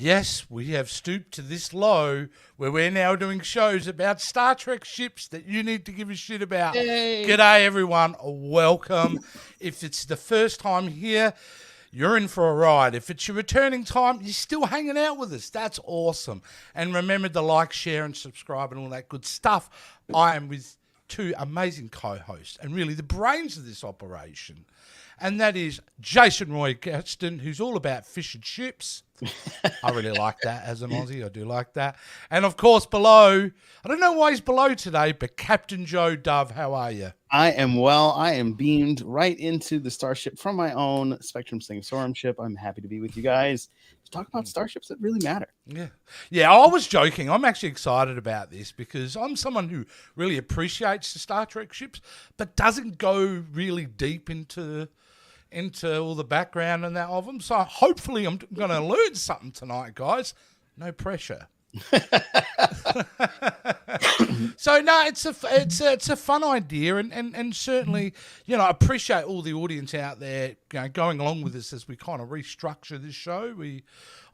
Yes, we have stooped to this low where we're now doing shows about Star Trek ships that you need to give a shit about. Yay. G'day, everyone. Welcome. If it's the first time here, you're in for a ride. If it's your returning time, you're still hanging out with us. That's awesome. And remember to like, share, and subscribe and all that good stuff. I am with two amazing co-hosts and really the brains of this operation. And that is Jason Roy Gaston, who's all about fish and chips. I really like that as an Aussie. I do like that. And, of course, below, I don't know why he's below today, but Captain Joe Dove, how are you? I am well. I am beamed right into the starship from my own Spectrum Sanctorum ship. I'm happy to be with you guys to talk about starships that really matter. Yeah, I was joking. I'm actually excited about this because I'm someone who really appreciates the Star Trek ships but doesn't go really deep into all the background and that of them. So hopefully I'm going to learn something tonight, guys. No pressure. So no, it's a fun idea, and certainly, you know, I appreciate all the audience out there, you know, going along with us as we kind of restructure this show. We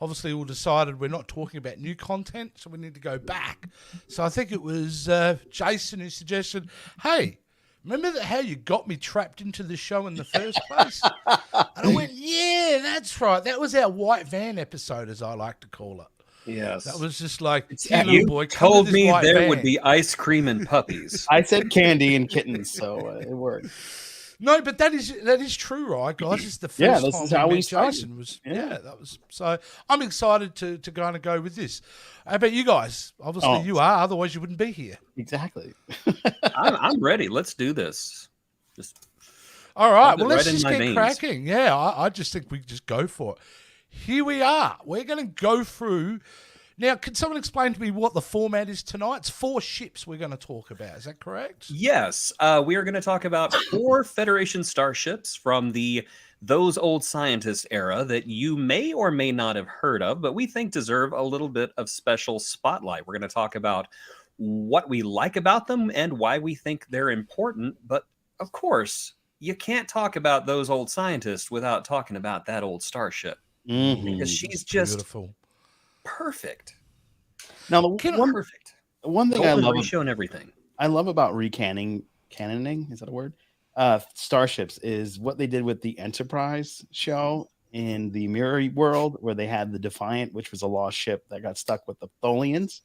obviously all decided we're not talking about new content, so we need to go back. So I think it was Jason who suggested, hey, remember how you got me trapped into the show in the first place? And I went, yeah, that's right. That was our white van episode, as I like to call it. Yes. That was just like, You boy, told me there van. would be ice cream and puppies. I said candy and kittens, so it worked. No, but that is true, right, guys? It's the first Yeah, this time is how we started. Jason was. Yeah, that was. So I'm excited to kind of go with this. How about you guys? Obviously, you are. Otherwise, you wouldn't be here. Exactly. I'm ready. Let's do this. Just All right. Well, Well, let's right in just my get veins. cracking. Yeah, I just think we just go for it. Here we are. We're going to go through. Now, can someone explain to me what the format is tonight? It's 4 ships we're going to talk about. Is that correct? Yes, we are going to talk about 4 Federation starships from the Those Old Scientists era that you may or may not have heard of, but we think deserve a little bit of special spotlight. We're going to talk about what we like about them and why we think they're important. But of course, you can't talk about Those Old Scientists without talking about that old starship. Because she's just beautiful. Perfect. Now, the one thing Golden ratio and everything I love about canoning, is that a word? Starships is what they did with the Enterprise show in the Mirror World, where they had the Defiant, which was a lost ship that got stuck with the Tholians,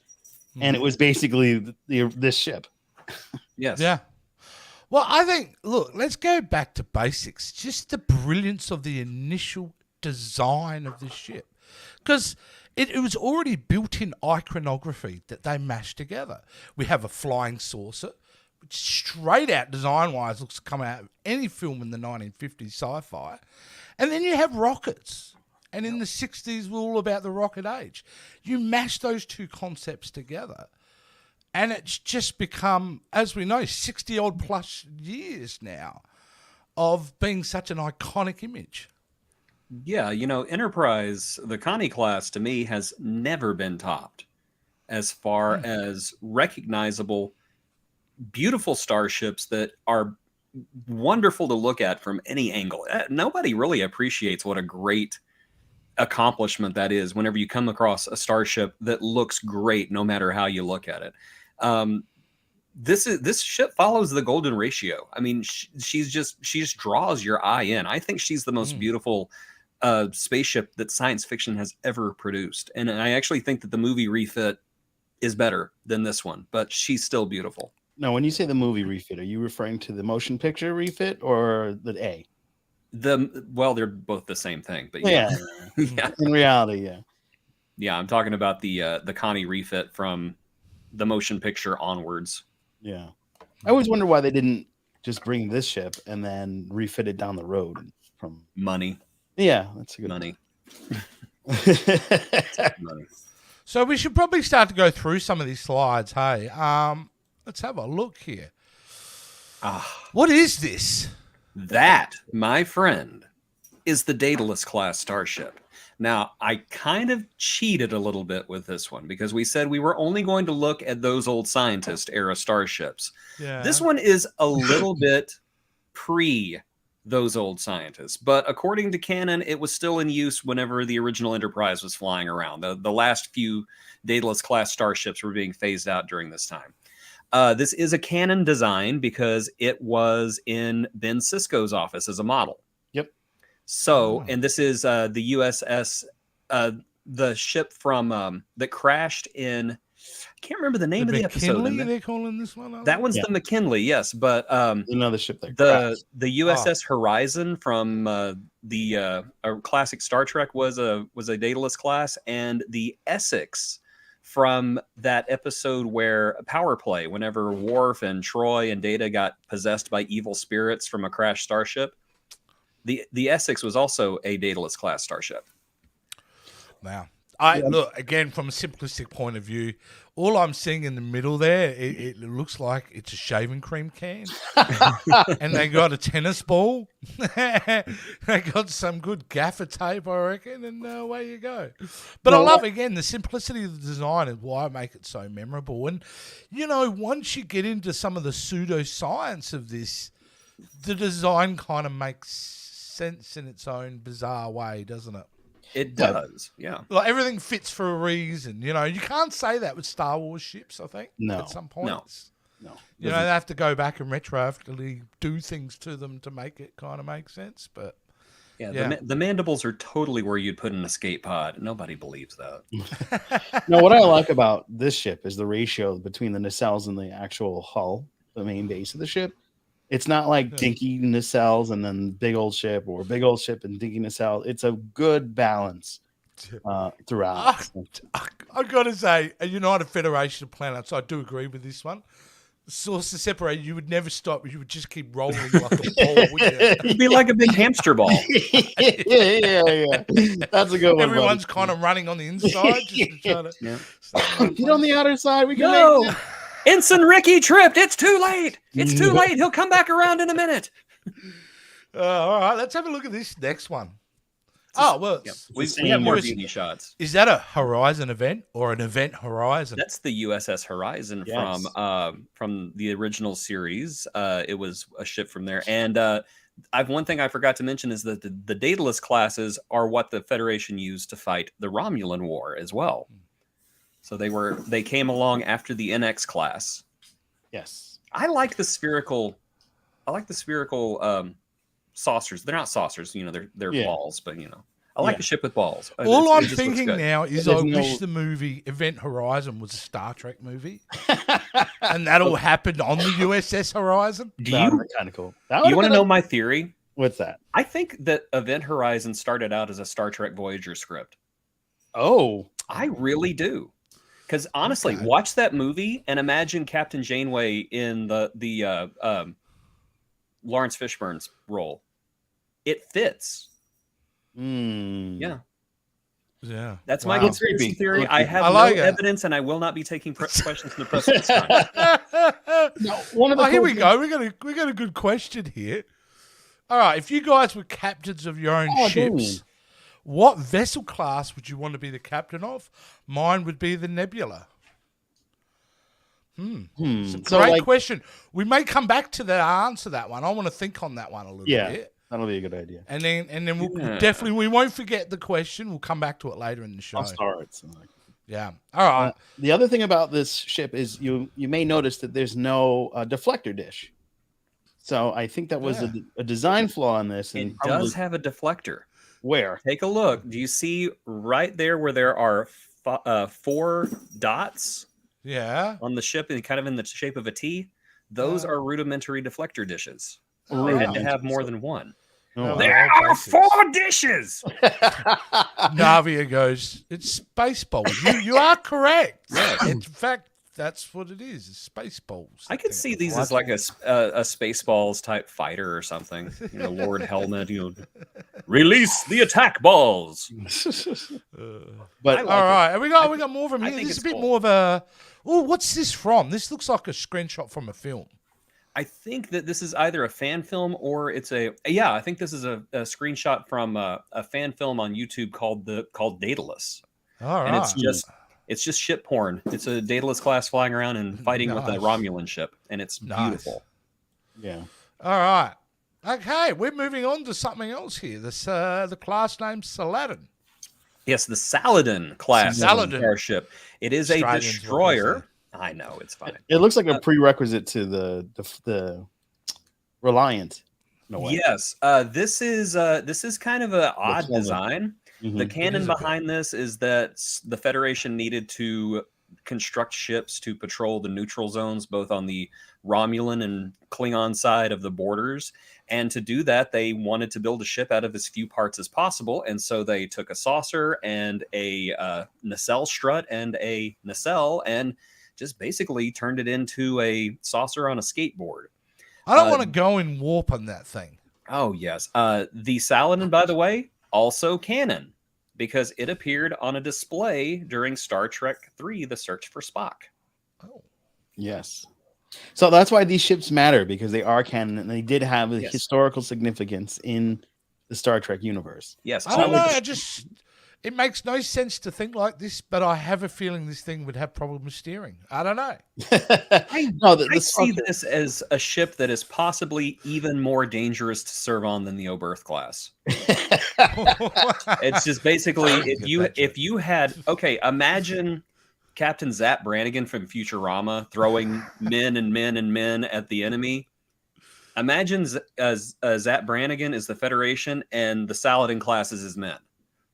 and it was basically this ship. Yes. Yeah. Well, I think, look, let's go back to basics. Just the brilliance of the initial design of the ship. Because it was already built-in iconography that they mashed together. We have a flying saucer, which straight out design-wise looks to come out of any film in the 1950s sci-fi. And then you have rockets. And in the 60s, we're all about the rocket age. You mash those two concepts together, and it's just become, as we know, 60-odd plus years now of being such an iconic image. Yeah, you know, Enterprise, the Connie class, to me, has never been topped as far as recognizable, beautiful starships that are wonderful to look at from any angle. Nobody really appreciates what a great accomplishment that is whenever you come across a starship that looks great no matter how you look at it. This ship follows the golden ratio. I mean, she just draws your eye in. I think she's the most beautiful spaceship that science fiction has ever produced. And I actually think that the movie refit is better than this one, but she's still beautiful. Now, when you say the movie refit, are you referring to the motion picture refit or the A? Well, they're both the same thing, but yeah. Yeah. In reality, yeah. Yeah, I'm talking about the Connie refit from the motion picture onwards. Yeah. I always wonder why they didn't just bring this ship and then refit it down the road from money. Yeah, that's a good money. Money. So we should probably start to go through some of these slides. Hey, let's have a look here. What is this? That, my friend, is the Daedalus class starship. Now, I kind of cheated a little bit with this one because we said we were only going to look at those old scientist era starships. Yeah. This one is a little bit pre those old scientists. But according to canon, it was still in use whenever the original Enterprise was flying around. The last few Daedalus class starships were being phased out during this time. This is a canon design because it was in Ben Sisko's office as a model. Yep. So, and this is the USS, the ship from that crashed in. I can't remember the name of the episode. They're calling this one. That one's the McKinley, yes, but another ship that the USS Horizon from the classic Star Trek was a Daedalus class, and the Essex from that episode where Power Play, whenever Worf and Troy and Data got possessed by evil spirits from a crashed starship, the Essex was also a Daedalus class starship. Wow. Look, again, from a simplistic point of view, all I'm seeing in the middle there, it looks like it's a shaving cream can. And they got a tennis ball. They got some good gaffer tape, I reckon, and away you go. But I love, again, the simplicity of the design is why I make it so memorable. And, you know, once you get into some of the pseudoscience of this, the design kind of makes sense in its own bizarre way, doesn't it? It does, yeah. Like everything fits for a reason, you know. You can't say that with Star Wars ships, I think. No. At some points. No. You know, they have to go back and retroactively do things to them to make it kind of make sense. But yeah. The mandibles are totally where you'd put an escape pod. Nobody believes that. No, what I like about this ship is the ratio between the nacelles and the actual hull, the main base of the ship. It's not like dinky nacelles and then big old ship, or big old ship and dinky nacelle. It's a good balance throughout. I've got to say, a United Federation of Planets, I do agree with this one. The source to separate, you would never stop. You would just keep rolling like a ball, wouldn't you? It'd be like a big hamster ball. yeah. That's a good one. Everyone's kind of running on the inside. Just to try to, get on the outer side. We can make it. Ensign Ricky tripped. It's too late. It's too late. He'll come back around in a minute. All right, let's have a look at this next one. We have more beauty shots. Is that a Horizon event or an event Horizon? That's the USS Horizon from the original series. It was a ship from there. And one thing I forgot to mention is that the Daedalus classes are what the Federation used to fight the Romulan War as well. So they came along after the NX class. Yes. I like the spherical saucers. They're not saucers, you know, they're balls, but you know. I like a ship with balls. All I'm thinking now is I wish the movie Event Horizon was a Star Trek movie. And that all happened on the USS Horizon. Do you kind of cool. You want to know my theory? What's that? I think that Event Horizon started out as a Star Trek Voyager script. Oh. I really do. Because honestly, watch that movie and imagine Captain Janeway in the Lawrence Fishburne's role. It fits. Yeah. That's my conspiracy theory. I have no evidence, and I will not be taking questions from the press this time. Here we go. We got a good question here. All right, if you guys were captains of your own ships, what vessel class would you want to be the captain of? Mine would be the Nebula. It's a great question. We may come back to answer that one. I want to think on that one a little bit. That'll be a good idea. And then we'll we won't forget the question. We'll come back to it later in the show. I'll start. Yeah. All right. The other thing about this ship is you may notice that there's no deflector dish. So I think that was a design flaw in this. And it does have a deflector. Where? Take a look. Do you see right there where there are 4 dots? Yeah. On the ship and kind of in the shape of a T? Those are rudimentary deflector dishes. They had to have more than one. There are 4 dishes. Navia goes, it's Spaceballs. You are correct. Yeah. In fact, that's what it is. It's Spaceballs. I could see these as like a Spaceballs type fighter or something. You know, Lord Helmet, release the attack balls. But all right, we got more from here. This is a bit more of a. Oh, what's this from? This looks like a screenshot from a film. I think that this is either a fan film or it's I think this is a screenshot from a fan film on YouTube called Daedalus. All right. And it's just ship porn. It's a Daedalus class flying around and fighting with a Romulan ship, and it's beautiful. Yeah. All right. Okay, we're moving on to something else here. This the class name Saladin. Yes, the Saladin class Saladin. starship. It is a Australians, what we destroyer. say. I know, it's fine. It looks like a prerequisite to the Reliant. In a way. Yes, this is kind of an odd Coleman. design. Mhm. The It canon is a bit. behind this is that the Federation needed to construct ships to patrol the neutral zones, both on the Romulan and Klingon side of the borders. And to do that, they wanted to build a ship out of as few parts as possible. And so they took a saucer and a nacelle strut and a nacelle and just basically turned it into a saucer on a skateboard. I don't want to go in warp on that thing. Oh, yes. The Saladin, by the way, also canon, because it appeared on a display during Star Trek III, The Search for Spock. Oh. Yes. So that's why these ships matter, because they are canon and they did have a Yes. historical significance in the Star Trek universe. Yes. I don't know. all- It makes no sense to think like this, but I have a feeling this thing would have problems steering. I don't know. No, I see this as a ship that is possibly even more dangerous to serve on than the Oberth class. It's just basically if you had imagine Captain Zap Brannigan from Futurama throwing men and men and men at the enemy. Imagine Zap Brannigan is the Federation and the Saladin class is his men.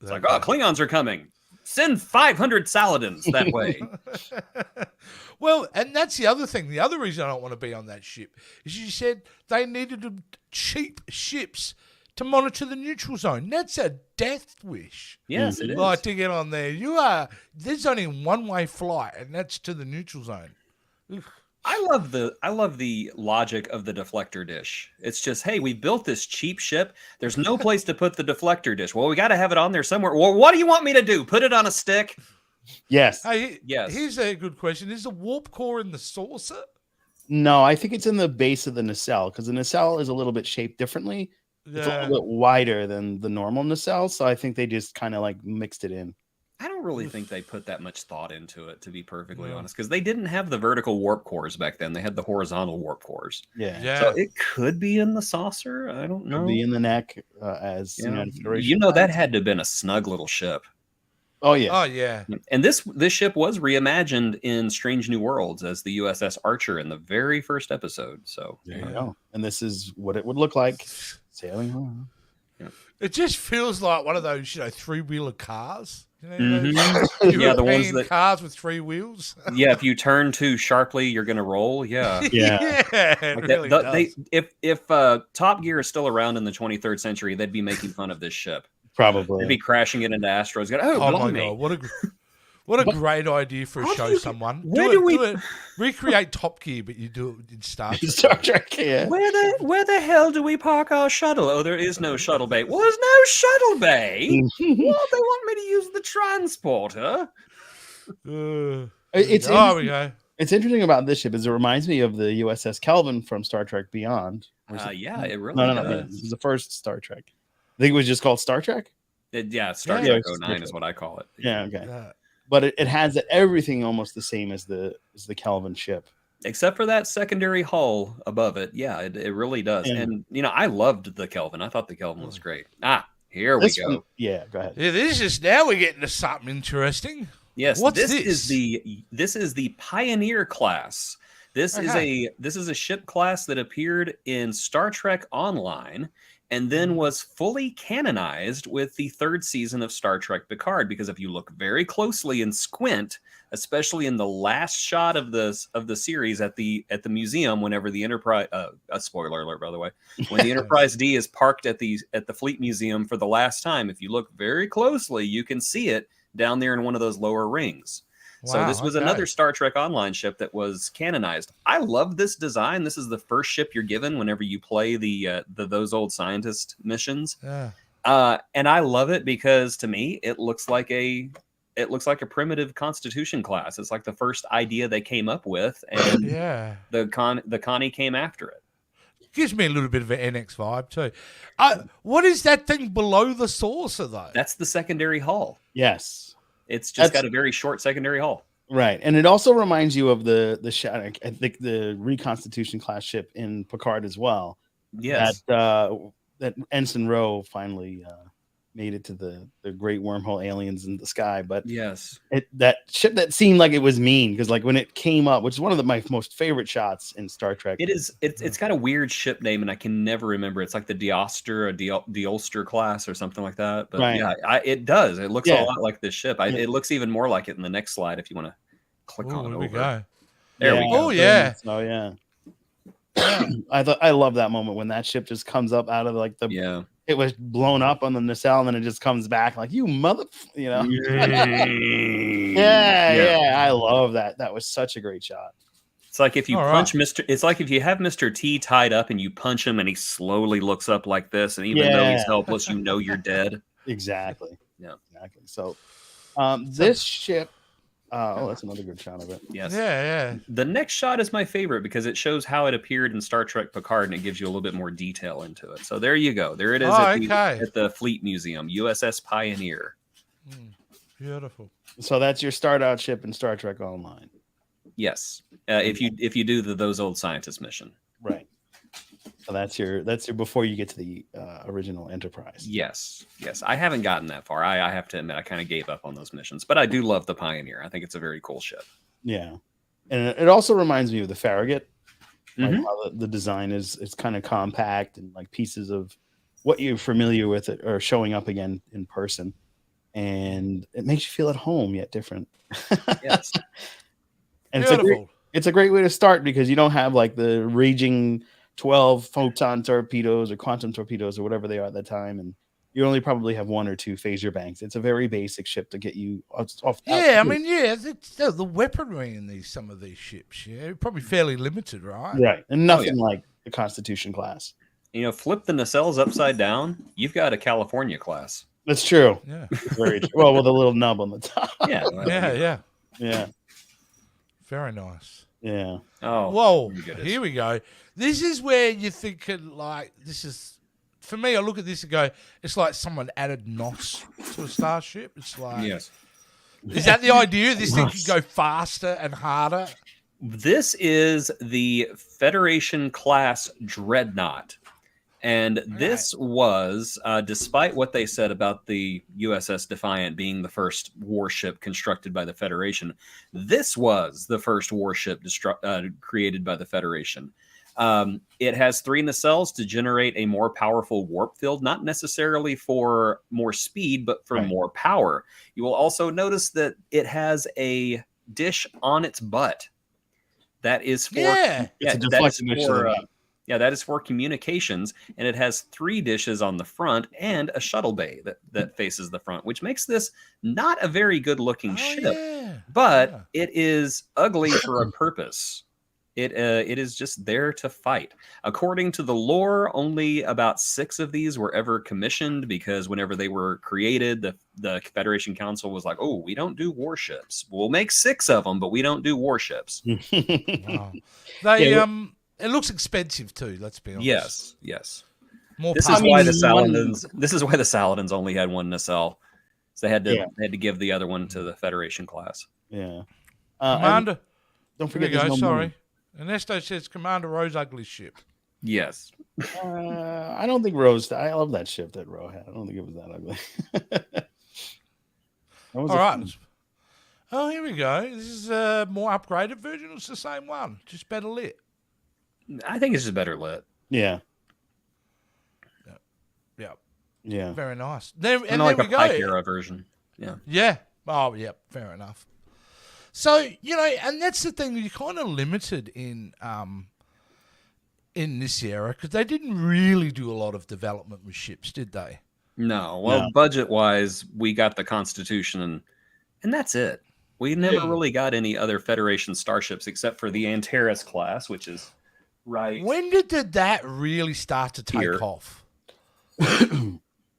It's like, oh, Klingons are coming. Send 500 Saladins that way. Well, and that's the other thing. The other reason I don't want to be on that ship is you said they needed cheap ships to monitor the neutral zone. That's a death wish. Yes, it is. Like to get on there. There's only one way flight, and that's to the neutral zone. Ugh. I love the logic of the deflector dish. It's just, hey, we built this cheap ship. There's no place to put the deflector dish. Well, we got to have it on there somewhere. Well, what do you want me to do? Put it on a stick? Yes. Hey, Yes. Here's a good question: is the warp core in the saucer? No, I think it's in the base of the nacelle, because the nacelle is a little bit shaped differently. It's a little bit wider than the normal nacelle, so I think they just kind of like mixed it in. I don't really think they put that much thought into it, to be perfectly honest, because they didn't have the vertical warp cores back then. They had the horizontal warp cores. Yeah. So it could be in the saucer. I don't know. Could be in the neck as You know, that had to have been a snug little ship. Oh yeah. Oh yeah. And this ship was reimagined in Strange New Worlds as the USS Archer in the very first episode. So There you go. And this is what it would look like sailing home. It just feels like one of those, three-wheeler cars. Mhm. Those Yeah, the ones European that- cars with three wheels. yeah, if you turn too sharply, you're gonna roll. Yeah. Yeah. It Like really does. if Top Gear is still around in the 23rd century, they'd be making fun of this ship. Probably. They'd be crashing it into asteroids. Going, oh, Oh my blimey. god, what a great idea for a How do show! you- Someone where do do we- it. Recreate Top Gear, but you do it in Star Trek. Star Trek, yeah. Where the hell do we park our shuttle? Oh, there is no shuttle bay. Well, there's no shuttle bay. Well, they want me to use the transporter. It's Oh, we go. It's interesting about this ship is it reminds me of the USS Kelvin from Star Trek Beyond. Yeah, it really No. does. This is the first Star Trek. I think it was just called Star Trek. Yeah, Star Yeah, Trek it's 09 is what I call it. Yeah, okay. Yeah. But it has everything almost the same as the Kelvin ship. Except for that secondary hull above it. Yeah, it really does. Yeah. And, I loved the Kelvin. I thought the Kelvin was great. Here This we go. one, yeah, go ahead. Yeah, this is now we're getting to something interesting. Yes, What's this this? is the Pioneer class. This is a ship class that appeared in Star Trek Online and then was fully canonized with the third season of Star Trek Picard. Because if you look very closely and squint, especially in the last shot of the series at the museum, whenever the Enterprise a spoiler alert, by the way, when the Enterprise D is parked at the Fleet Museum for the last time, if you look very closely, you can see it down there in one of those lower rings. So Wow, this was okay. another Star Trek Online ship that was canonized. I love this design. This is the first ship you're given whenever you play the Those Old Scientist missions. Yeah. And I love it because to me it looks like a primitive Constitution class. It's like the first idea they came up with, and Yeah. the Connie came after it. Gives me a little bit of an NX vibe too. What is that thing below the saucer though? That's the secondary hull. Yes. It's just That's- got a very short secondary hull. Right. And it also reminds you of the I think the Reconstitution class ship in Picard as well. Yes. that Ensign Rowe finally made it to the great wormhole aliens in the sky. But Yes. that ship that seemed like it was mean, because like when it came up, which is one of my most favorite shots in Star Trek. It is. It's got a weird ship name, and I can never remember. It's like the Deoster or Deolster class or something like that. But Right. yeah, it does. It looks a Yeah. lot like this ship. Yeah. It looks even more like it in the next slide if you want to click Ooh, on here over. we go. There we go. Oh yeah. Oh yeah. I love that moment when that ship just comes up out of like the Yeah. it was blown up on the nacelle and then it just comes back like you mother, you know. yeah, I love that. That was such a great shot. It's like if you All punch right. Mr. It's like if you have Mr. T tied up and you punch him and he slowly looks up like this, and even though he's helpless, you know you're dead. Exactly. Yeah. Exactly. So this ship that's another good shot of it. Yes. Yeah. The next shot is my favorite because it shows how it appeared in Star Trek Picard, and it gives you a little bit more detail into it. So there you go. There it is at the Fleet Museum, USS Pioneer. Beautiful. So that's your start out ship in Star Trek Online. Yes, if you do those old scientists mission. Right. So that's your before you get to the original Enterprise. Yes. I haven't gotten that far. I have to admit I kind of gave up on those missions, but I do love the Pioneer. I think it's a very cool ship. Yeah, and it also reminds me of the Farragut. Like how the design is kind of compact and like pieces of what you're familiar with it are showing up again in person, and it makes you feel at home yet different. Yes, and beautiful. It's a great way to start because you don't have like the raging 12 photon torpedoes or quantum torpedoes or whatever they are at that time, and you only probably have one or two phaser banks. It's a very basic ship to get you off. Yeah, I mean, the weaponry in some of these ships, probably fairly limited, right? Right, and nothing like the Constitution class. Flip the nacelles upside down. You've got a California class. That's true. Yeah, very true. Well, with a little nub on the top. Yeah. Very nice. Yeah. Oh, whoa! Here we go. This is where you think this is. For me, I look at this and go, it's like someone added NOS to a starship. It's like, yes. Is that the idea? This thing can go faster and harder? This is the Federation class Dreadnought. And this was, despite what they said about the USS Defiant being the first warship constructed by the Federation, this was the first warship created by the Federation. It has 3 nacelles to generate a more powerful warp field, not necessarily for more speed, but for more power. You will also notice that it has a dish on its butt. That is for that is for communications, and it has 3 dishes on the front and a shuttle bay that faces the front, which makes this not a very good looking ship. But it is ugly for a purpose. It is just there to fight. According to the lore, only about 6 of these were ever commissioned because whenever they were created, the Federation Council was like, "Oh, we don't do warships. We'll make 6 of them, but we don't do warships." Wow. It looks expensive too. Let's be honest. Yes. This is why the Saladins only had 1 nacelle. So they had to give the other one to the Federation class. Yeah. Commander. Don't forget. Sorry. Ernesto says Commander Rowe's ugly ship. Yes. I don't think Rose. I love that ship that Rowe had. I don't think it was that ugly. All right. Oh, here we go. This is a more upgraded version. It's the same one, just better lit. I think it's just better lit. Yeah. Yeah. Very nice. There we a go. Pike era version. Yeah. Yeah. Oh, yeah. Fair enough. So, and that's the thing, you're kind of limited in this era because they didn't really do a lot of development with ships, did they? No. Well, budget-wise, we got the Constitution, and that's it. We never really got any other Federation starships except for the Antares class, which is right. When did that really start to take off?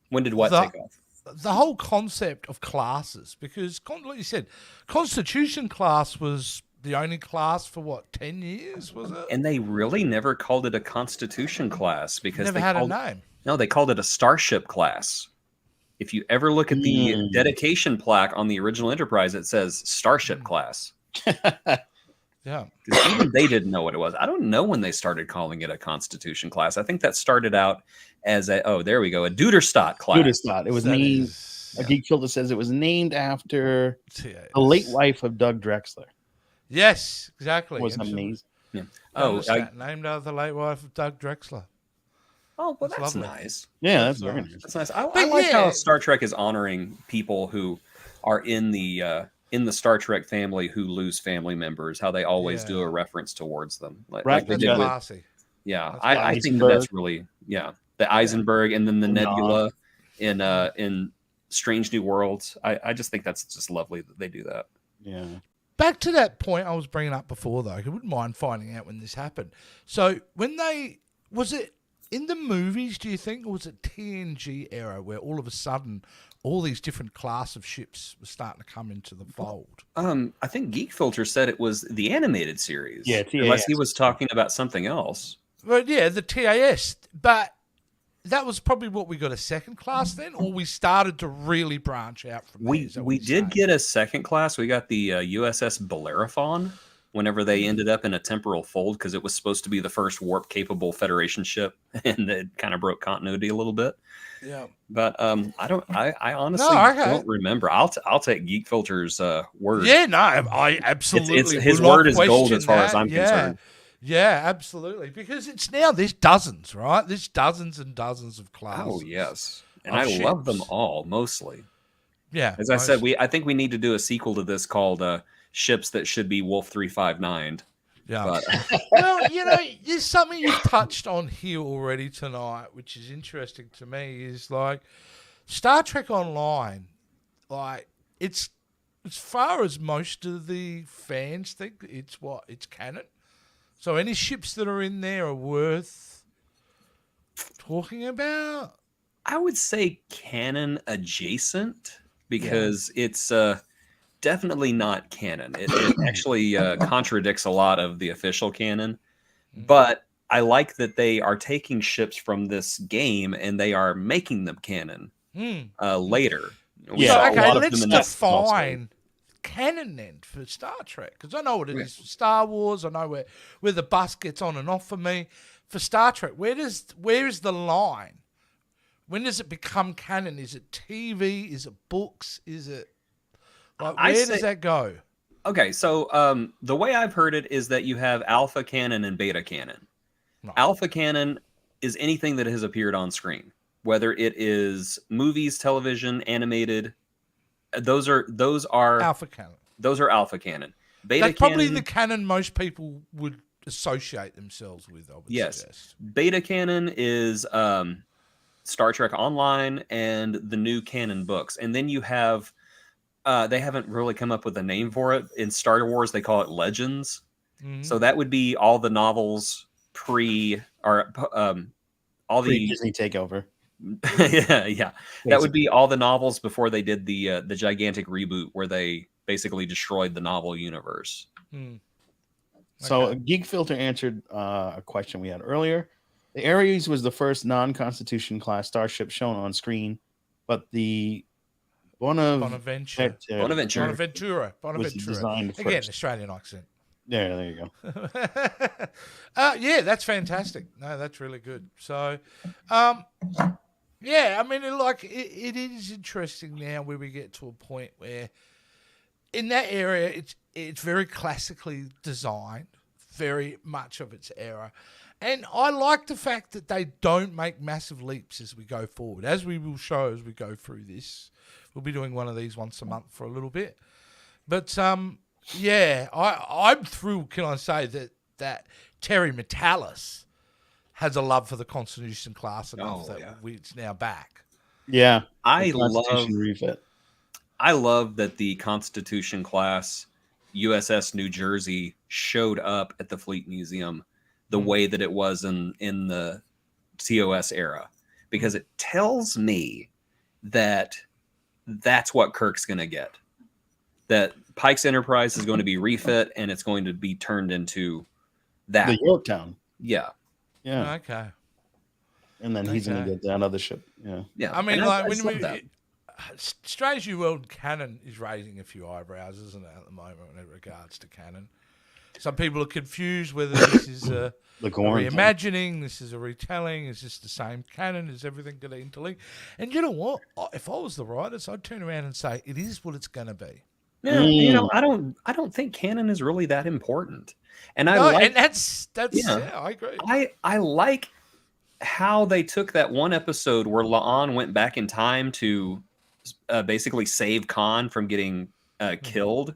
When did what take off? The whole concept of classes, because like you said, Constitution class was the only class for 10 years, was it? And they really never called it a Constitution class because never had a name. No, they called it a Starship class. If you ever look at the dedication plaque on the original Enterprise, it says Starship class. Yeah. 'Cause even they didn't know what it was. I don't know when they started calling it a Constitution class. I think that started out as there we go, a Duderstadt class. Duderstadt. It was That named. is- A Geek Filter says it was named after TAS. the late wife of Doug Drexler. Yes, exactly. Was And she amazing. Yeah. named after the late wife of Doug Drexler. Well, That's that's lovely. nice. Yeah, that's very nice. That's nice. I But like how yeah. Star Trek is honoring people who are in the Star Trek family who lose family members. How they always do a reference towards them, like Right, they That's did with classy. Yeah, That's I think Eisenberg. that's really the Eisenberg and then the Nebula in Strange New Worlds. I just think that's just lovely that they do that. Yeah. Back to that point I was bringing up before, though. I wouldn't mind finding out when this happened. So was it in the movies, do you think, or was it TNG era where all of a sudden all these different class of ships were starting to come into the fold? I think Geek Filter said it was the animated series. Yeah, unless TAS. he was talking about something else. Well, yeah, the TAS. But that was probably what we got a second class then, or we started to really branch out from there. We Is that what we you're did saying? get a second class. We got the USS Bellerophon whenever they ended up in a temporal fold because it was supposed to be the first warp capable Federation ship, and it kind of broke continuity a little bit. Yeah. But I honestly okay. don't remember. I'll take Geek Filter's word. Yeah, no, I absolutely. His will not word is gold question as far as that. I'm concerned. Yeah, absolutely. Because there's dozens, right? There's dozens and dozens of classes. Oh yes, and Of I love them ships. all mostly. Yeah. As I said, I think we need to do a sequel to this called Ships That Should Be Wolf 359. Yeah. But Well, there's something you've touched on here already tonight, which is interesting to me, is like Star Trek Online, like it's as far as most of the fans think, it's canon. So any ships that are in there are worth talking about. I would say canon adjacent because it's definitely not canon. It actually contradicts a lot of the official canon. But I like that they are taking ships from this game and they are making them canon later. We Yeah, saw So, a okay, lot of let's them in that small define canon then for Star Trek, because I know what it is for Star Wars. I know where the bus gets on and off for me. For Star Trek, where is the line? When does it become canon? Is it TV? Is it books? Is it like where does that go? Okay, so the way I've heard it is that you have alpha canon and beta canon. Right. Alpha canon is anything that has appeared on screen, whether it is movies, television, animated. Those are Alpha canon. Those are alpha canon. Beta That's probably canon, the canon most people would associate themselves with. I would suggest. Beta canon is Star Trek Online and the new canon books, and then you have. They haven't really come up with a name for it. In Star Wars, they call it Legends. Mhm. So that would be all the novels all the Disney takeover. yeah. That would be all the novels before they did the gigantic reboot where they basically destroyed the novel universe. So Geek Filter answered a question we had earlier. The Ares was the first non-Constitution class starship shown on screen, but the Bonaventure. Bonaventure. was designed first. Again, Australian accent. Yeah, there you go. Yeah, that's fantastic. No, that's really good. So, yeah, I mean, it is interesting now where we get to a point where in that area, it's very classically designed, very much of its era. And I like the fact that they don't make massive leaps as we go forward, as we will show as we go through this. We'll be doing one of these once a month for a little bit. But, yeah, I'm thrilled, can I say, that Terry Metalis has a love for the Constitution class enough it's now back. Yeah, I love that the Constitution class USS New Jersey showed up at the Fleet Museum the way that it was in the TOS era, because it tells me that that's what Kirk's going to get. That Pike's Enterprise is going to be refit and it's going to be turned into that. the Yorktown. Yeah. Yeah, Okay. and then he's going to get that other ship. Yeah, Yeah. I mean, And like, just love that. Strange New World canon is raising a few eyebrows, isn't it, at the moment in regards to canon? Some people are confused whether this is a reimagining, this is a retelling, is this the same canon, is everything going to interlink? And you know what? If I was the writers, I'd turn around and say, it is what it's going to be. Yeah, you know, I don't think canon is really that important. And and that's yeah, I agree. I like how they took that one episode where La'an went back in time to basically save Khan from getting killed.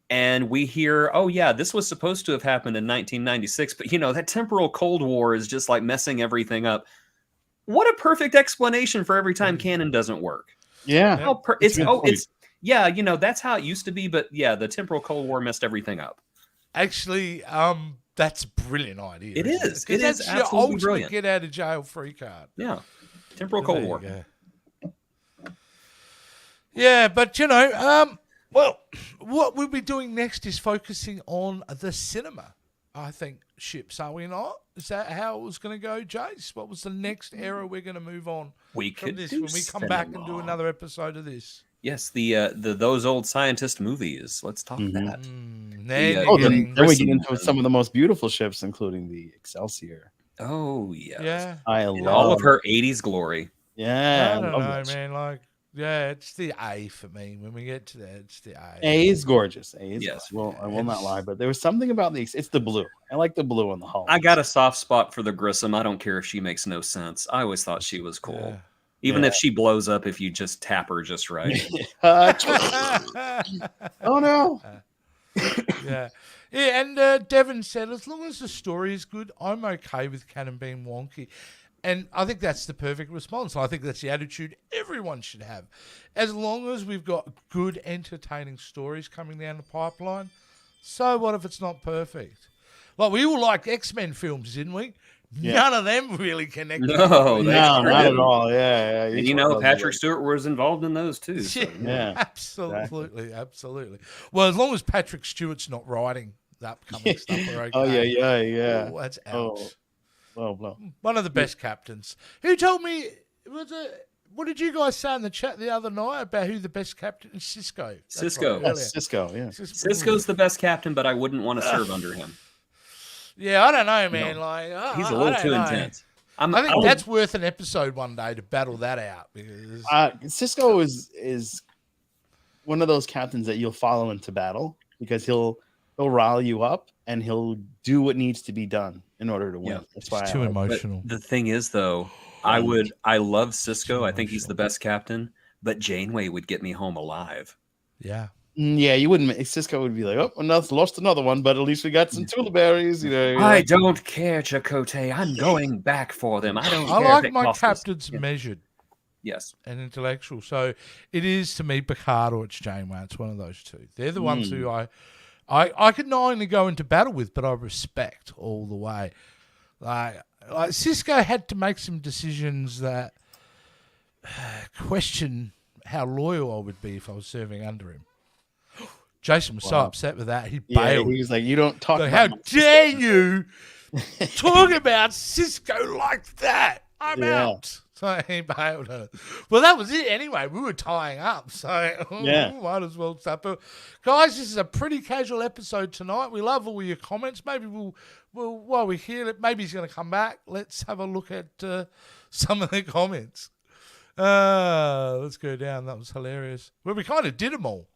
And we hear, oh, yeah, this was supposed to have happened in 1996. But, you know, that temporal Cold War is just like messing everything up. What a perfect explanation for every time canon doesn't work. Yeah. Yeah, you know, that's how it used to be. But, yeah, the temporal Cold War messed everything up. Actually, that's a brilliant idea. It is. It that's is your absolutely ultimate brilliant. get out of jail free card. Yeah. Temporal Cold War. Yeah, but, you know, well, what we'll be doing next is focusing on the cinema, I think, ships, are we not? Is that how it was going to go, Jace? What was the next era we're going to move on? We could this do when we come back and do another episode of this. Yes, the those old scientist movies. Let's talk that. Then we get into some of the most beautiful ships, including the Excelsior. Oh yeah, yeah. I love all of her 80s glory. Yeah, I don't know, man. Like, yeah, it's the A for me. When we get to that, it's the A. A is gorgeous. A is yes. Well, I will not lie, but there was something about these. It's the blue. I like the blue on the hull. I got a soft spot for the Grissom. I don't care if she makes no sense. I always thought she was cool. Yeah. Even if she blows up, if you just tap her just right. Oh no. Yeah. Yeah, and Devin said, as long as the story is good, I'm okay with canon being wonky. And I think that's the perfect response. I think that's the attitude everyone should have. As long as we've got good, entertaining stories coming down the pipeline, so what if it's not perfect? Like, we all liked X-Men films, didn't we? Yeah. None of them really connected. No, not at all. Yeah. And you know, Patrick Stewart was involved in those too. So. Yeah, absolutely. Well, as long as Patrick Stewart's not writing the upcoming stuff, we're okay. Oh, yeah. Oh, that's out. Well. One of the best captains. Who told me, what did you guys say in the chat the other night about who the best captain is? Cisco. Cisco. Cisco, yeah. Cisco's the best captain, but I wouldn't want to serve under him. Yeah, I don't know, man. No. He's a little too intense. I think that's worth an episode one day to battle that out. Because Cisco is one of those captains that you'll follow into battle because he'll rile you up and he'll do what needs to be done in order to win. Yeah. That's why it's too emotional. But the thing is, though, I love Cisco. I think he's the best captain, but Janeway would get me home alive. Yeah. Yeah, you wouldn't. Cisco would be like, "Oh, lost another one, but at least we got some tula berries." You know. I don't care, Chakotay. I'm going back for them. I don't. I like my captains measured. Yes. And intellectual. So it is to me Picard or it's Janeway. It's one of those two. They're the ones who I could not only go into battle with, but I respect all the way. Like Cisco had to make some decisions that question how loyal I would be if I was serving under him. Jason was so upset with that. He bailed. He was like, "You don't talk about how dare you talk about Cisco like that? I'm out." So he bailed on it. Well, that was it anyway. We were tying up. So might as well stop. But guys, this is a pretty casual episode tonight. We love all your comments. Maybe we'll while we're here, maybe he's going to come back. Let's have a look at some of the comments. Let's go down. That was hilarious. Well, we kind of did them all.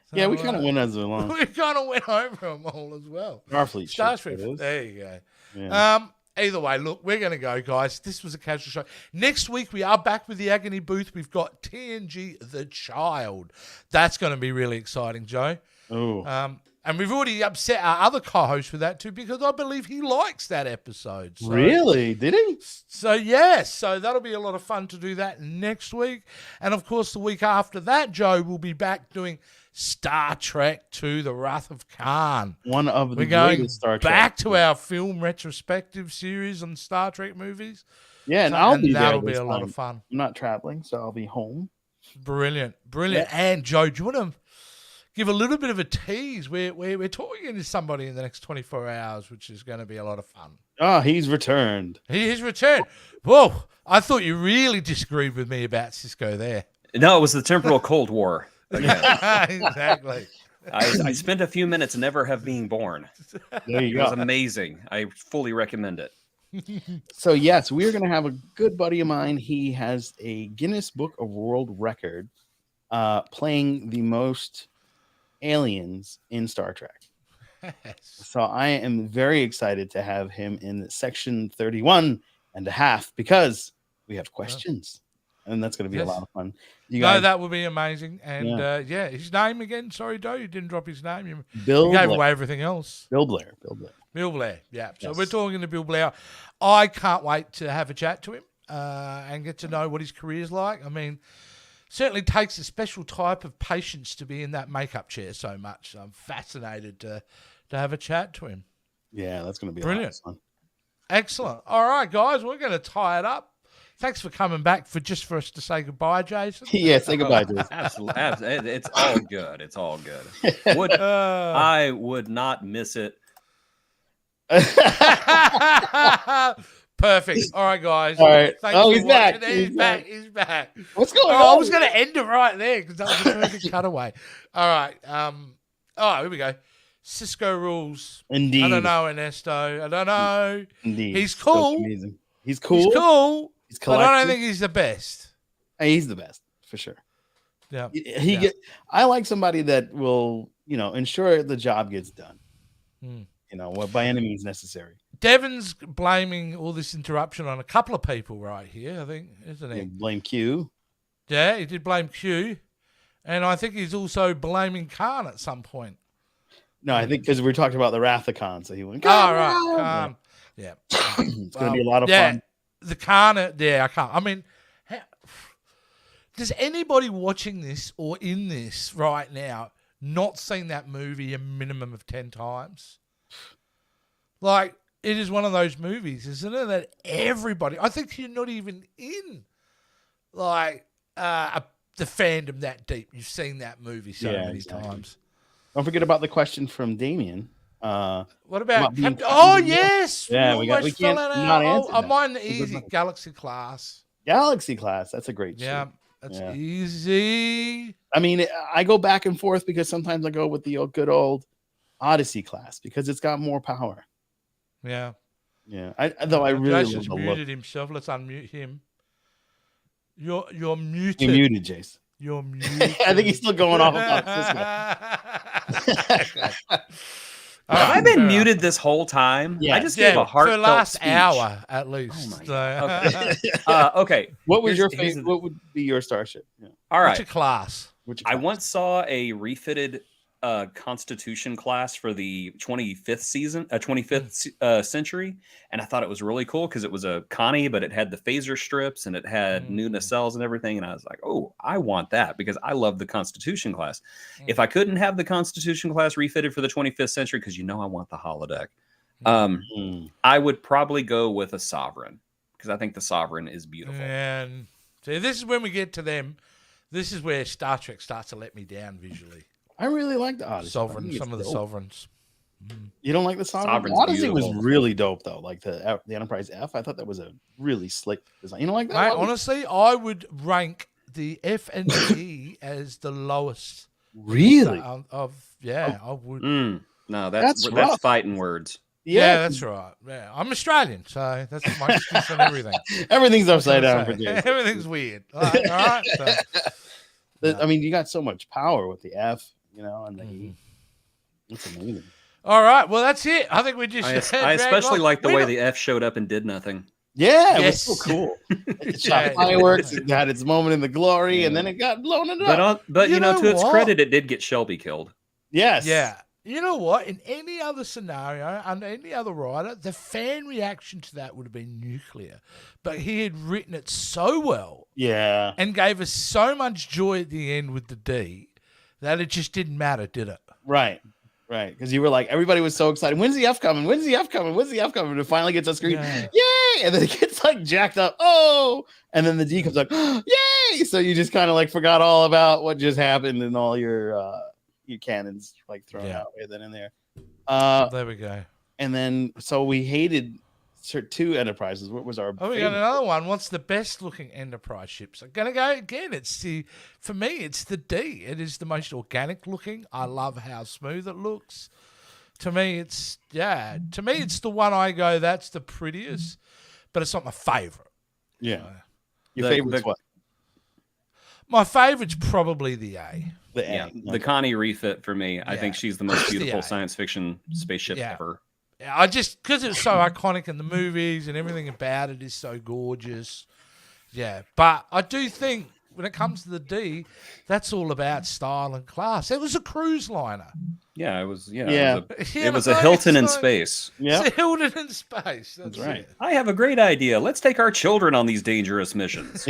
So, yeah, we kind of went as along. We kind of went over them all as well. Starfleet. Starfleet. There you go. Yeah. Either way, look, we're going to go, guys. This was a casual show. Next week, we are back with the Agony Booth. We've got TNG The Child. That's going to be really exciting, Joe. Oh. And we've already upset our other co-host with that too, because I believe he likes that episode. So, really? Did he? So, yes. So that'll be a lot of fun to do that next week. And, of course, the week after that, Joe, will be back doing Star Trek II, The Wrath of Khan. One of the We're going greatest Star Trek. back to our film retrospective series on Star Trek movies. Yeah, and I'll be there. That'll be a lot of fun. I'm not traveling, so I'll be home. Brilliant. Yeah. And, Joe, do you want to give a little bit of a tease? We're talking to somebody in the next 24 hours, which is going to be a lot of fun. Oh, he's returned. He's returned. Whoa, I thought you really disagreed with me about Cisco there. No, it was the temporal Cold War. Exactly. I spent a few minutes never have been born. There you It was go. amazing. I fully recommend it. So yes, we are going to have a good buddy of mine. He has a Guinness Book of World Record playing the most aliens in Star Trek. So I am very excited to have him in section 31 and a half because we have questions. And that's going to be a lot of fun. You guys, that would be amazing. And his name again. Sorry, Joe, you didn't drop his name. You Bill gave Blair. away everything else. Bill Blair. Bill Blair, yeah. So Yes. we're talking to Bill Blair. I can't wait to have a chat to him and get to know what his career's like. I mean, certainly takes a special type of patience to be in that makeup chair so much. I'm fascinated to have a chat to him. Yeah, that's going to be brilliant. A lot of fun. Excellent. All right, guys, we're going to tie it up. Thanks for coming back for us to say goodbye, Jason. Yeah, say goodbye, Jason. Absolutely. It's all good. It's all good. I would not miss it. Perfect. All right, guys. All right. Thanks He's back. He's back. What's going on? I was going to end it right there because that was a perfect cutaway. All right. Here we go. Cisco rules. Indeed. I don't know, Ernesto. I don't know. Indeed. He's cool. Amazing. He's cool. He's cool. He's but I don't collected. think he's the best. He's the best for sure. Yeah. I like somebody that will, ensure the job gets done. By any means necessary. Devon's blaming all this interruption on a couple of people right here, I think, isn't he? You blame Q. Yeah, he did blame Q. And I think he's also blaming Khan at some point. No, I think because we talked about the Wrath of Khan, so he went, right. Khan. Yeah. It's going to be a lot of fun. The Khan, I can't. I mean, does anybody watching this or in this right now not seen that movie a minimum of 10 times? Like, it is one of those movies, isn't it? That everybody, I think you're not even in, like, the fandom that deep. You've seen that movie so many times. Don't forget about the question from Damien. What about being Captain? Oh, yes. Yeah, we can't not answer that. Mine easy. Galaxy Class. Galaxy Class. That's a great show. Yeah, that's easy. I mean, I go back and forth because sometimes I go with the good Odyssey Class because it's got more power. Yeah. Yeah. I really Jason's love the muted look. himself. Let's unmute him. You're muted. You're muted, Jace. You're muted. I think he's still going off about this guy. Have I been muted this whole time? Yeah. I just gave a heartfelt for the last speech. hour at least. Oh my God. Okay. What was your favorite? What would be your starship? Yeah. All right. What's your class? I once saw a refitted Constitution class for the 25th century, and I thought it was really cool because it was a Connie, but it had the phaser strips and it had new nacelles and everything, and I was like, oh, I want that because I love the Constitution class. If I couldn't have the Constitution class refitted for the 25th century, because I want the holodeck, I would probably go with a Sovereign because I think the Sovereign is beautiful. And see, this is when we get to them. This is where Star Trek starts to let me down visually. I really like the Odyssey. Some of the Sovereigns. You don't like the Sovereign? Odyssey was really dope, though. Like the Enterprise F, I thought that was a really slick design. You don't like that? Mate, honestly, I would rank the F and the E as the lowest. Really? I would. No, that's fighting words. Yeah, that's right. Yeah, I'm Australian, so that's my excuse on everything. Everything's upside down for Jason. Everything's weird. All right. I mean, you got so much power with the F, and the E. It's amazing. All right. Well, that's it. I think we just. I especially like the way the F showed up and did nothing. Yeah, it was so cool. It shot fireworks. It had its moment in the glory, and then it got blown it up. But to its credit, it did get Shelby killed. Yes. Yeah. You know what? In any other scenario, under any other writer, the fan reaction to that would have been nuclear. But he had written it so well. Yeah. And gave us so much joy at the end with the D that it just didn't matter, did it? Right. Because you were like, everybody was so excited. When's the F coming? When's the F coming? When's the F coming? And it finally gets on screen. Yeah. Yay! And then it gets like jacked up. Oh! And then the D comes like, yay! So you just kind of like forgot all about what just happened and all your cannons like thrown out right then and there. There we go. And then so we hated two Enterprises. What was our? Oh, we got another one. What's the best looking Enterprise ships? I'm gonna go again. For me, it's the D. It is the most organic looking. I love how smooth it looks. To me, it's the one I go. That's the prettiest, but it's not my favorite. Yeah. Your favorite's what? My favorite's probably the A. The A. Yeah, the Connie refit for me. I think she's the most beautiful science fiction spaceship ever. Yeah, I just because it's so iconic in the movies and everything about it is so gorgeous. Yeah, but I do think when it comes to the D, that's all about style and class. It was a cruise liner. Yeah, it was. Yeah, Yeah. It was a Hilton in space. Yeah, it's a Hilton in space. That's right. it. I have a great idea. Let's take our children on these dangerous missions.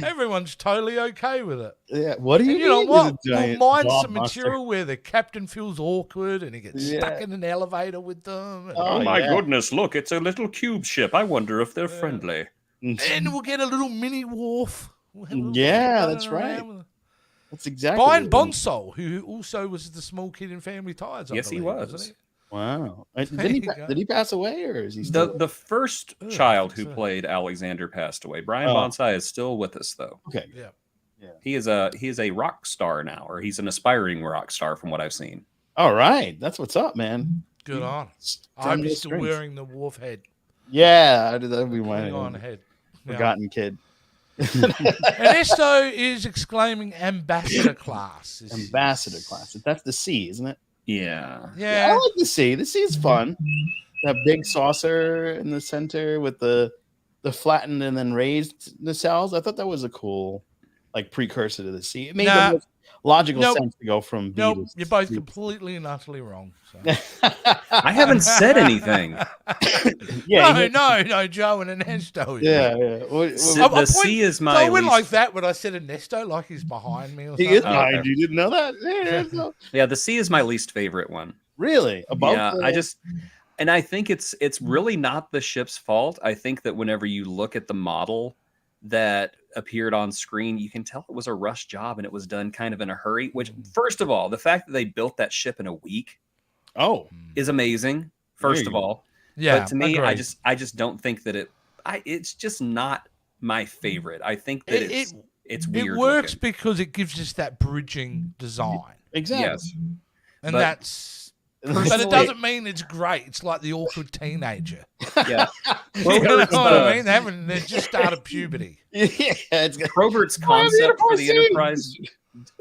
Everyone's totally okay with it. Yeah. What do you? And you know mean what? with a giant We'll mine blob some monster? material where the captain feels awkward and he gets stuck in an elevator with them. And, Oh, my yeah. goodness! Look, it's a little cube ship. I wonder if they're friendly. and we'll get a little mini wharf. We'll have a little Yeah, fun that's around right. with it. That's exactly. Brian what it was. Bonsall, who also was the small kid in Family Ties. I Yes, he believe, was. wasn't Wow. There Did you go. he pass away or is he still? The first Ugh, child who so- played Alexander passed away. Brian Oh. Bonsai is still with us though. Okay. he? Yeah. He is a rock star now, or he's an aspiring rock star from what I've seen. All right. That's what's up, man. Good on. I From hope those he's still strings. wearing the wharf head. Yeah, that'd be my Hang on head. Yeah. forgotten kid. Ernesto is exclaiming ambassador class. Ambassador class. That's the C, isn't it? Yeah. I Yeah. like the C. The C is fun. That big saucer in the center with the flattened and then raised nacelles. I thought that was a cool like precursor to the C. It made Nah. the most logical Nope. sense to go from B Nope, to you're both C. completely and utterly wrong. So. I haven't said anything. Yeah, No, Joe and Ernesto. yeah. The C is my I went least- like that when I said Ernesto, like he's behind me or He something. is Oh, behind okay. you. Didn't know that? Yeah, so- Yeah, the C is my least favorite one. really? Above Yeah, the- and I think it's really not the ship's fault. I think that whenever you look at the model that appeared on screen, you can tell it was a rush job and it was done kind of in a hurry. Which, first of all, the fact that they built that ship in a week Oh, is amazing. First you of go. all, Yeah, but to me, agreed. I just don't think that it's just not my favorite. I think that it's weird. It works looking. because it gives us that bridging design, exactly. Yes. and But- that's. But it Personally- doesn't mean it's great. It's like the awkward teenager. Yeah. You know Probert's, what I mean? They just started puberty. Yeah, it's good. Probert's Why the concept for the Enterprise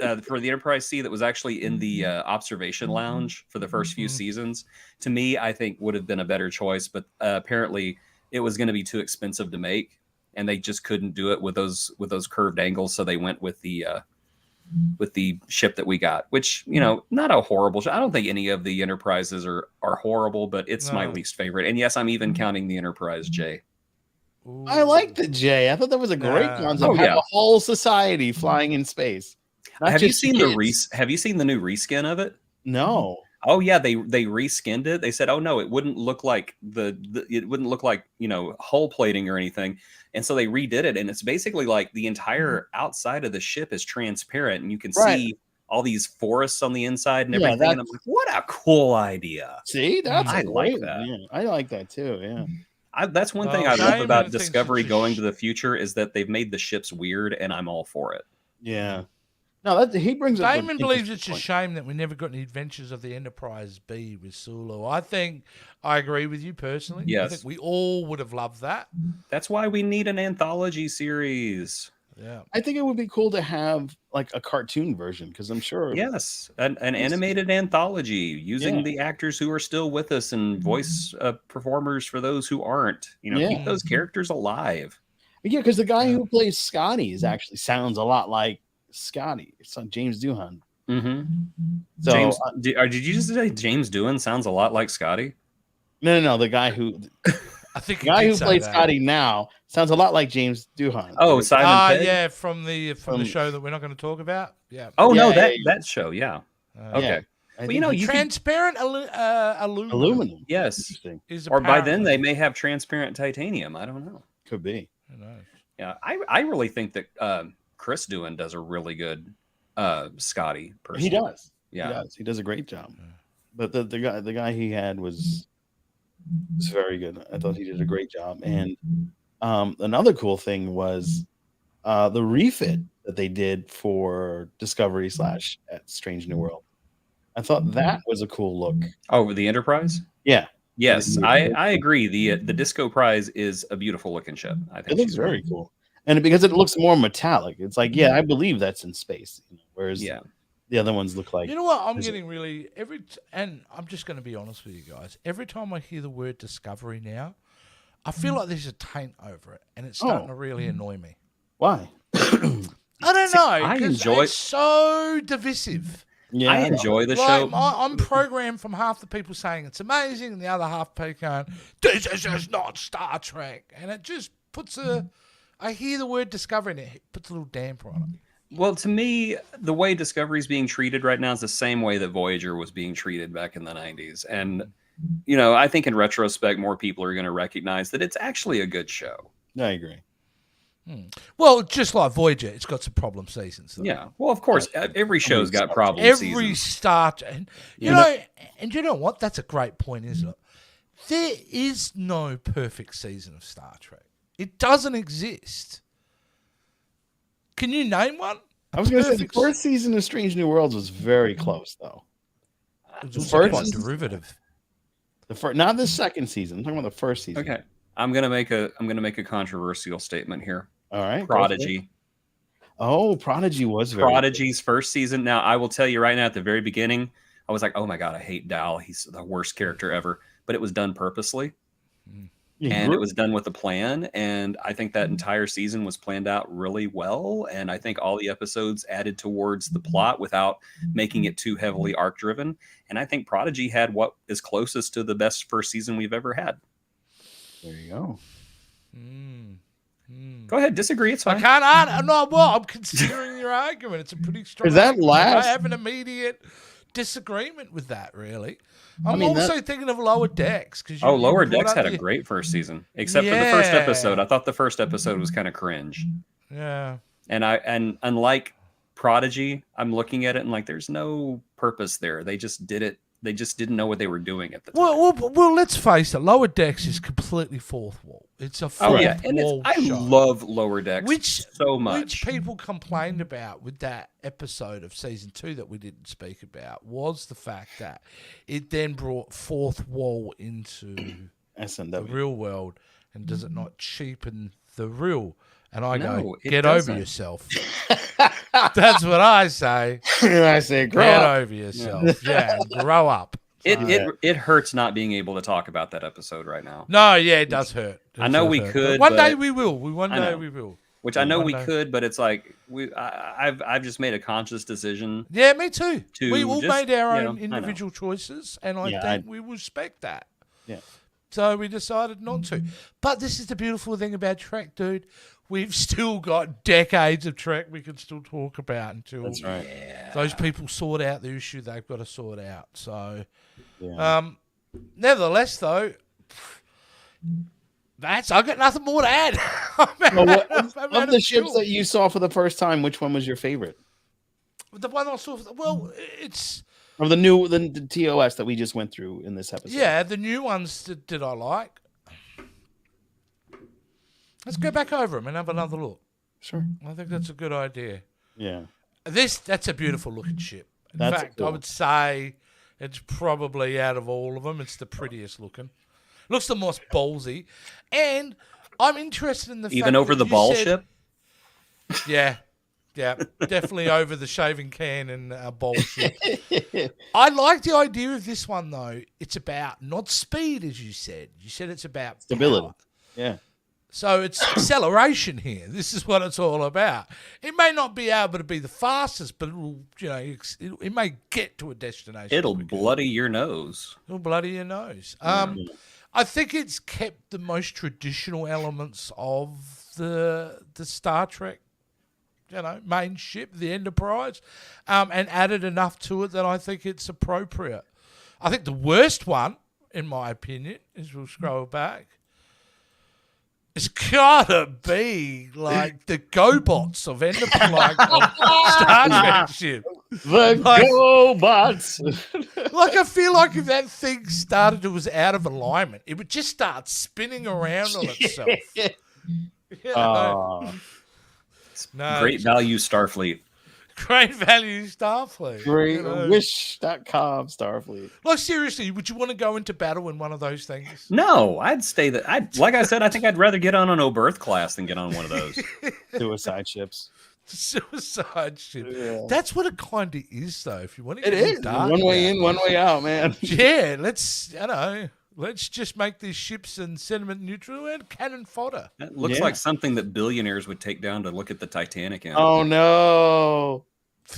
Enterprise C that was actually in the observation lounge for the first few Mhm. seasons, to me, I think would have been a better choice. But apparently, it was going to be too expensive to make, and they just couldn't do it with those curved angles. So they went with the ship that we got, which not a horrible ship. I don't think any of the Enterprises are horrible, but it's my No. least favorite. And yes, I'm even counting the Enterprise J. I like the J. I thought that was a great Yeah. concept. Oh, Have yeah. a whole society flying in space. Not Have you just seen kids. Have you seen the new reskin of it? No. Oh yeah, they reskinned it. They said, "Oh no, it wouldn't look like it wouldn't look like hull plating or anything," and so they redid it, and it's basically like the entire outside of the ship is transparent, and you can Right. see all these forests on the inside and Yeah, everything. And I'm like, "What a cool idea!" See, that's I a like great that. one. Yeah, I like that too. Yeah. That's one thing Well, I love Simon about thinks Discovery it's a going to the future is that they've made the ships weird, and I'm all for it. Yeah. No, he brings up. Damon an believes interesting it's a point. shame that we never got any adventures of the Enterprise B with Sulu. I think I agree with you personally. I Yes. think we all would have loved that. That's why we need an anthology series. Yeah. I think it would be cool to have like a cartoon version because I'm sure. Yes, an animated anthology using Yeah. the actors who are still with us and voice performers for those who aren't. Yeah. Keep those characters alive. Yeah, because the guy Yeah. who plays Scotty actually sounds a lot like Scotty. It's on James Doohan. Mm-hmm. So James, did you just say James Doohan sounds a lot like Scotty? no, the guy who I think the he guy did who say plays that. Scotty now sounds a lot like James Doohan. Oh, Simon Pegg? Yeah, from the From- show that we're not going to talk about. Yeah. Oh no, Yeah, that show, yeah. Uh, Okay. Yeah. I Well, think you could- transparent aluminum. aluminum. Yes. Interesting. Is Or by then they apparently- may have transparent titanium. I don't know. Could be. Who knows? Yeah, I really think that Chris Doohan does a really good Scotty person. He does. Yeah. He does. He does a great job. Yeah. But the guy he had was was very good. I thought he did a great job. And another cool thing was the refit that they did for Discovery / at Strange New World. I thought that was a cool look. Oh, the Enterprise? Yeah. Yes, I agree. The Disco Prize is a beautiful looking ship. I It think looks very cool. And because it looks more metallic, it's like, yeah, I believe that's in space. Whereas Yeah. the other ones look like. You know what? I'm getting really and I'm just going to be honest with you guys. Every time I hear the word Discovery now, I feel like there's a taint over it, and it's starting to really annoy me. Why? I don't know. I 'cause enjoy- it's so divisive. Yeah, I enjoy the Like, show. I'm programmed from half the people saying it's amazing, and the other half people going, "This is just not Star Trek," and it just puts I hear the word Discovery, and it puts a little damper on it. Well, to me, the way Discovery is being treated right now is the same way that Voyager was being treated back in the 90s. And, I think in retrospect, more people are going to recognize that it's actually a good show. I agree. Well, just like Voyager, it's got some problem seasons. Though. Yeah. Well, of course, every show's got problem Every seasons. start, and you know what? That's a great point, isn't it? There is no perfect season of Star Trek. It doesn't exist. Can you name one? I was going to say the first season of Strange New Worlds was very close, though. It's the also first quite season- derivative. Not the second season. I'm talking about the first season. Okay. I'm gonna make a controversial statement here. All right. Prodigy. Oh, Prodigy was very Prodigy's first season. Now, I will tell you right now, at the very beginning, I was like, "Oh my god, I hate Dal. He's the worst character ever." But it was done purposely, and it was done with a plan. And I think that entire season was planned out really well. And I think all the episodes added towards the plot without making it too heavily arc driven. And I think Prodigy had what is closest to the best first season we've ever had. There you go. Go ahead, disagree. It's I fine. can't. No, well, I'm considering your argument. It's a pretty strong. Is that argument. last? I have an immediate disagreement with that. Really, I'm mean, also thinking of Lower Decks because Lower Decks had a great first season, except for the first episode. I thought the first episode was kind of cringe. Yeah. And unlike Prodigy, I'm looking at it and like, there's no purpose there. They just did it. They just didn't know what they were doing at the time. Well, let's face it. Lower Decks is completely fourth wall. It's a fourth and wall I show. love Lower Decks so much. Which people complained about with that episode of season 2 that we didn't speak about was the fact that it then brought fourth wall into the SNW. real world, and does it not cheapen the real? And I No, go, it get doesn't. over yourself. That's what I say. I say, grow Get up. over yourself. Yeah, grow up. It hurts not being able to talk about that episode right now. No, yeah, it does hurt. I know we could, One day but- we will. I know. We will. Which I know One we day. could, but it's like I've just made a conscious decision. Yeah, me too. To We all just, made our you own know, I know. individual choices, and I Yeah, think we respect that. Yeah. So we decided not to. But this is the beautiful thing about Trek, dude. We've still got decades of Trek we can still talk about until That's right. those people sort out the issue they've got to sort out. So, Yeah. nevertheless, though, I've got nothing more to add. Well, of the ships that you saw for the first time, which one was your favorite? The one I saw, well, it's... Of the TOS that we just went through in this episode. Yeah, the new ones did I like. Let's go back over them and have another look. Sure. I think that's a good idea. Yeah. That's a beautiful looking ship. In That's fact, cool. I would say it's probably out of all of them, it's the prettiest looking. Looks the most ballsy. And I'm interested in the fact Even over that the you ball said- ship. Yeah. Yeah, definitely over the shaving can and ball ship. I like the idea of this one, though. It's about not speed, as you said. You said it's about Stability. power. Yeah. So it's acceleration here. This is what it's all about. It may not be able to be the fastest, but it will, it may get to a destination. It'll quicker. bloody your nose. It'll bloody your nose. I think it's kept the most traditional elements of the Star Trek, main ship, the Enterprise, and added enough to it that I think it's appropriate. I think the worst one, in my opinion, is we'll scroll back. It's gotta be like the GoBots of Enterprise, of Star Trek ship. The Like- GoBots. Like, I feel like if that thing started, it was out of alignment, it would just start spinning around on itself. You know? No, Great value Starfleet. great value Starfleet. Great You know? Wish.com Starfleet. Like, seriously, would you want to go into battle in one of those things? No, I'd stay that. Like I said, I think I'd rather get on an Oberth class than get on one of those. Suicide ships. Suicide ship. Yeah. That's what it kind of is, though. If you want to It get is. dark One way about in, one way out, man. Yeah, let's just make these ships and sentiment neutral and cannon fodder. That looks Yeah. like something that billionaires would take down to look at the Titanic in. Oh, no.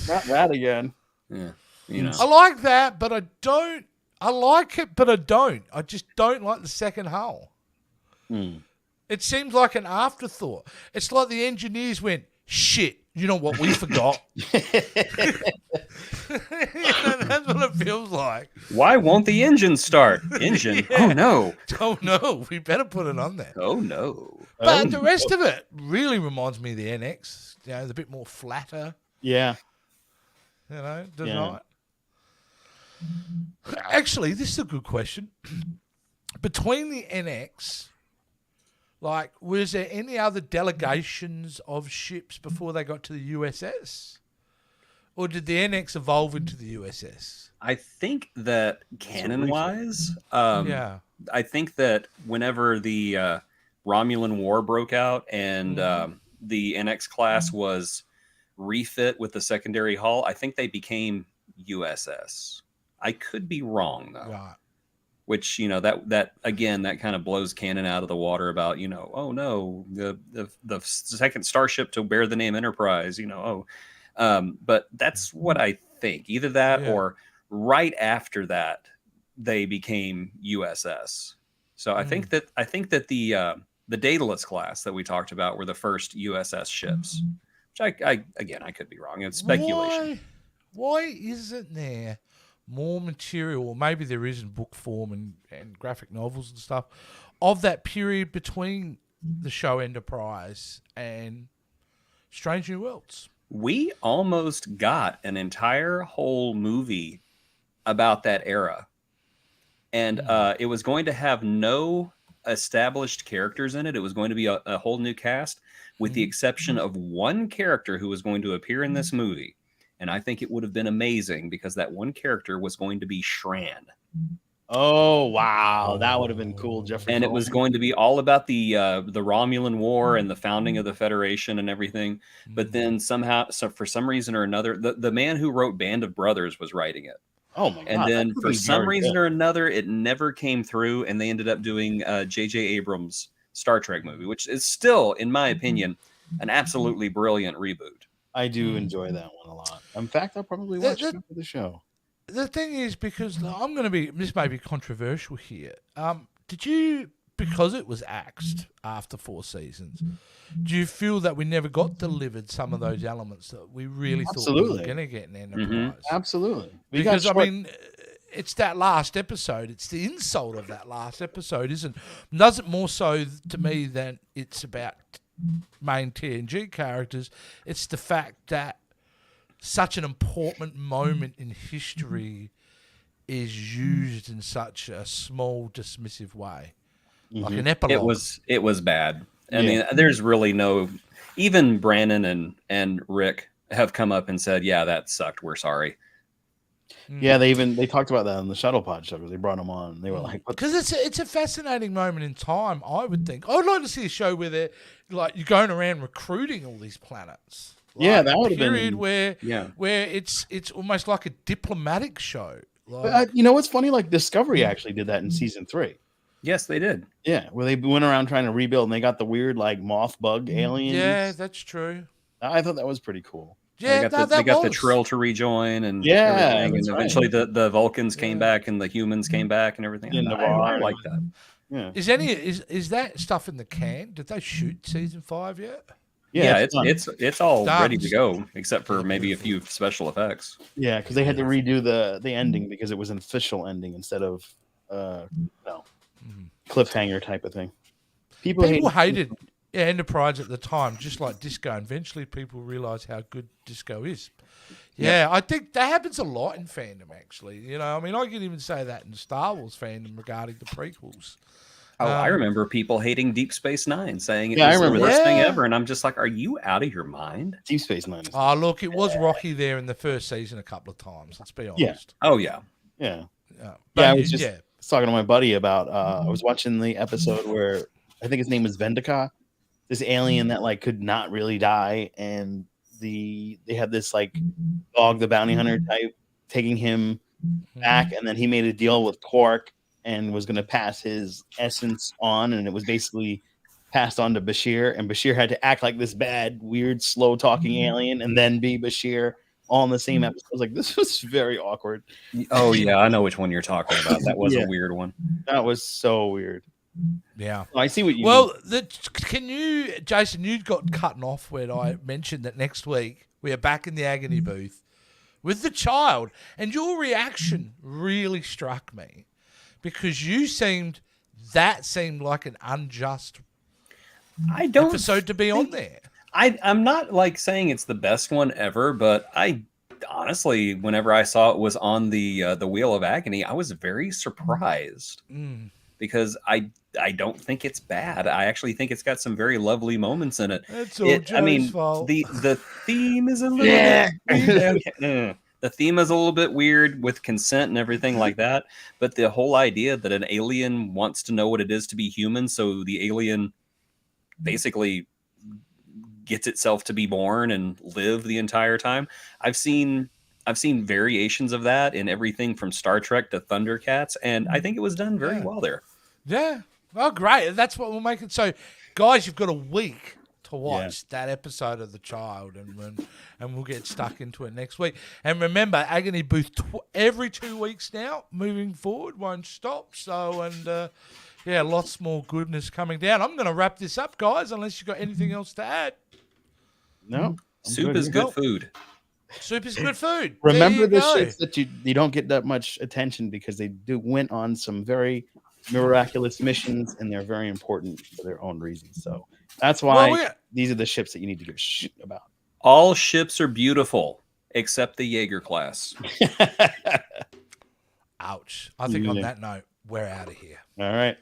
Not that again. Yeah, you know. I like that, but I don't. I like it, but I don't. I just don't like the second hull. Hmm. It seems like an afterthought. It's like the engineers went, shit, you know what we forgot? That's what it feels like. Why won't the engine start? Engine? Yeah. Oh no! Oh, no, we better put it on there. Oh no! But the rest of it really reminds me of the NX. You know, the bit more flatter, Yeah. you know, Yeah. design. Actually, this is a good question. Between the NX, like, was there any other delegations of ships before they got to the USS? Or did the NX evolve into the USS? I think that canon-wise, Yeah. I think that whenever the Romulan War broke out and the NX class was refit with the secondary hull, I think they became USS. I could be wrong though. Right. Which, you know, that again, that kind of blows canon out of the water about, you know, oh no, the second starship to bear the name Enterprise, you know, but that's what I think. Either that Yeah. or right after that they became USS. So I think that the Daedalus class that we talked about were the first USS ships. Which I could be wrong. It's speculation. Why isn't there more material, or maybe there is in book form and graphic novels and stuff, of that period between the show Enterprise and Strange New Worlds? We almost got an entire whole movie about that era. And it was going to have no established characters in it. It was going to be a whole new cast, with the exception of one character who was going to appear in this movie. And I think it would have been amazing because that one character was going to be Shran. Oh, wow. That would have been cool, Jeffrey. And it was going to be all about the Romulan War and the founding of the Federation and everything. But then somehow, so for some reason or another, the man who wrote Band of Brothers was writing it. Oh my god! And then that for could be some very reason good. or another, it never came through, and they ended up doing J.J. Abrams' Star Trek movie, which is still, in my opinion, an absolutely brilliant reboot. I do enjoy that one a lot. In fact, I'll probably watch it for the show. The thing is, because I'm going to be, this may be controversial here. Did you, because it was axed after 4 seasons, do you feel that we never got delivered some of those elements that we really thought we were Absolutely. going to get in Enterprise? Absolutely. Because, I mean, it's that last episode. It's the insult of that last episode, doesn't more so to me than it's about main TNG characters. It's the fact that such an important moment in history is used in such a small, dismissive way, like an epilogue. It was bad. I mean, there's really no. Even Brandon and Rick have come up and said, "Yeah, that sucked. We're sorry." Yeah, they talked about that on the Shuttle Pod show because they brought them on. They were like, because it's a fascinating moment in time. I would think I'd like to see a show where they're like you're going around recruiting all these planets. Like Yeah, that would have been period where Yeah. where it's almost like a diplomatic show. Like, But, you know what's funny? Like Discovery actually did that in season 3. Yes, they did. Yeah, where they went around trying to rebuild, and they got the weird like moth bug aliens. yeah, that's true. I thought that was pretty cool. Yeah, They got the Trill to rejoin and Yeah, everything, that's and right. eventually the Vulcans came back and the humans came back and everything. Yeah, I like that. Yeah, Is that stuff in the can? Did they shoot season 5 yet? Yeah, done. it's all Done. ready to go except for maybe a few special effects. Yeah, because they had to redo the ending because it was an official ending instead of cliffhanger type of thing. People hated Enterprise at the time, just like Disco. And eventually, people realised how good Disco is. Yeah, I think that happens a lot in fandom, actually. You know, I mean, I could even say that in Star Wars fandom regarding the prequels. Oh, I remember people hating Deep Space Nine, saying it Yeah, I was the remember worst that. thing Yeah. ever. And I'm just like, are you out of your mind? Deep Space Nine. Oh, look, it was rocky there in the first season a couple of times. Let's be honest. Oh, yeah. Yeah. But I was just talking to my buddy about. I was watching the episode where I think his name was Vendica, this alien that like could not really die, and they had this like Dog the Bounty Hunter type taking him back, and then he made a deal with Quark and was going to pass his essence on, and it was basically passed on to Bashir, and Bashir had to act like this bad, weird, slow talking alien, and then be Bashir. All in the same episode. I was like, this was very awkward. Oh, yeah. I know which one you're talking about. That was a weird one. That was so weird. Yeah. I see what you mean. Well, can you, Jason, you got cut off when I mentioned that next week we are back in the agony booth with the child, and your reaction really struck me because you seemed like an unjust episode to be on there. I'm not like saying it's the best one ever, but I honestly, whenever I saw it was on the Wheel of Agony, I was very surprised because I don't think it's bad. I actually think it's got some very lovely moments in it. It's all Joe's fault. The theme is a little bit the theme is a little bit weird with consent and everything like that, but the whole idea that an alien wants to know what it is to be human, so the alien basically gets itself to be born and live the entire time. I've seen variations of that in everything from Star Trek to Thundercats, and I think it was done very well there. Yeah. Oh, great. That's what we'll make it. So, guys, you've got a week to watch that episode of The Child, and we'll get stuck into it next week. And remember, Agony Booth every 2 weeks now, moving forward, won't stop. So, and lots more goodness coming down. I'm going to wrap this up, guys, unless you've got anything else to add. No. Soup is good food. Soup is good food. Remember the ships that you don't get that much attention because they went on some very miraculous missions, and they're very important for their own reasons. So that's why these are the ships that you need to give a shit about. All ships are beautiful except the Jaeger class. Ouch. I think on that note, we're out of here. All right.